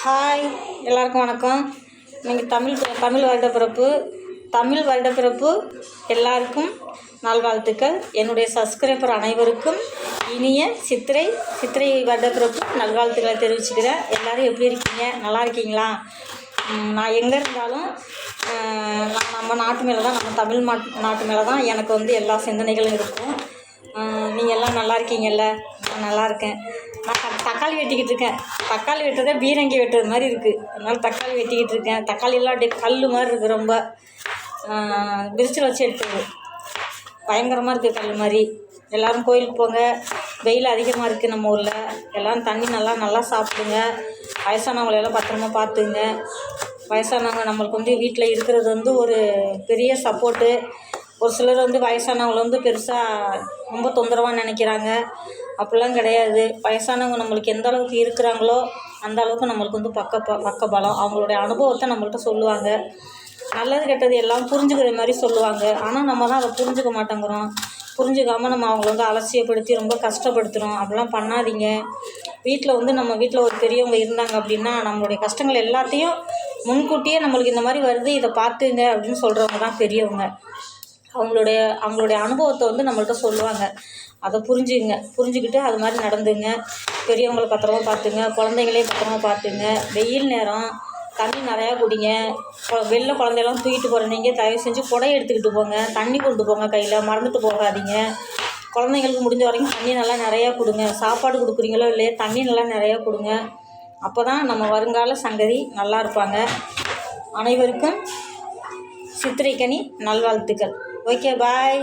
Hi, எல்லாருக்கும் வணக்கம். நீங்கள் தமிழ் வருடப்பிறப்பு எல்லாருக்கும் நல்வாழ்த்துக்கள். என்னுடைய சப்ஸ்கிரைபர் அனைவருக்கும் இனிய சித்திரை வருடப்பிறப்பு நல்வாழ்த்துக்களை தெரிவிச்சுக்கிறேன். எல்லோரும் எப்படி இருக்கீங்க? நல்லா இருக்கீங்களா? நான் எங்கே இருந்தாலும் நம்ம நாட்டு மேலே தான், நம்ம தமிழ் நாட்டு மேலே தான் எனக்கு எல்லா சிந்தனைகளும் இருக்கும். நீங்கள் எல்லாம் நல்லா இருக்கீங்கல்ல? நான் நல்லா இருக்கேன். நான் தக்காளி வெட்டிக்கிட்டு இருக்கேன். தக்காளி வெட்டுறதே பீரங்கி வெட்டுறது மாதிரி இருக்குது. அதனால் தக்காளி வெட்டிக்கிட்டு இருக்கேன். தக்காளியெல்லாம் அப்படியே கல் மாதிரி இருக்குது. ரொம்ப விரிச்சில் வச்சு எடுத்துது. பயங்கரமாக இருக்குது கல் மாதிரி. எல்லோரும் கோயிலுக்கு போங்க. வெயில் அதிகமாக இருக்குது நம்ம ஊரில். எல்லோரும் தண்ணி நல்லா சாப்பிடுங்க. வயசானவங்களையெல்லாம் பத்திரமா பார்த்துங்க. வயசானவங்க நம்மளுக்கு வீட்டில் இருக்கிறது ஒரு பெரிய சப்போர்ட்டு. ஒரு சிலர் வயசானவங்களை பெருசாக ரொம்ப தொந்தரவாக நினைக்கிறாங்க. அப்படிலாம் கிடையாது. வயசானவங்க நம்மளுக்கு எந்த அளவுக்கு இருக்கிறாங்களோ அந்த அளவுக்கு நம்மளுக்கு பக்க பலம். அவங்களுடைய அனுபவத்தை நம்மள்கிட்ட சொல்லுவாங்க. நல்லது கெட்டது எல்லாம் புரிஞ்சுக்கிற மாதிரி சொல்லுவாங்க. ஆனால் நம்ம தான் அதை புரிஞ்சுக்க மாட்டேங்கிறோம். புரிஞ்சுக்காமல் நம்ம அவங்கள அலட்சியப்படுத்தி ரொம்ப கஷ்டப்படுத்துகிறோம். அப்படிலாம் பண்ணாதீங்க. வீட்டில் நம்ம வீட்டில் ஒரு பெரியவங்க இருந்தாங்க அப்படின்னா நம்மளுடைய கஷ்டங்கள் எல்லாத்தையும் முன்கூட்டியே நம்மளுக்கு இந்த மாதிரி வருது, இதை பார்த்துங்க அப்படின்னு சொல்கிறவங்க தான் பெரியவங்க. அவங்களுடைய அனுபவத்தை நம்மள்கிட்ட சொல்லுவாங்க. அதை புரிஞ்சுக்கிட்டு அது மாதிரி நடந்துங்க. பெரியவங்களை பத்திரமா பார்த்துங்க. குழந்தைங்களையும் பத்திரமா பார்த்துங்க. வெயில் நேரம் தண்ணி நிறையா குடிங்க. வெளில குழந்தையெல்லாம் தூக்கிட்டு போகிற நீங்கள் தயவு செஞ்சு குடையை எடுத்துக்கிட்டு போங்க. தண்ணி கொண்டு போங்க கையில், மறந்துட்டு போகாதீங்க. குழந்தைங்களுக்கு முடிஞ்ச வரைக்கும் தண்ணி நல்லா நிறையா கொடுங்க. சாப்பாடு கொடுக்குறீங்களோ இல்லையா, தண்ணி நல்லா நிறையா கொடுங்க. அப்போ தான் நம்ம வருங்கால சங்கதி நல்லா இருப்பாங்க. அனைவருக்கும் சித்திரைக்கனி நல்வாழ்த்துக்கள். ஓகே, பாய்.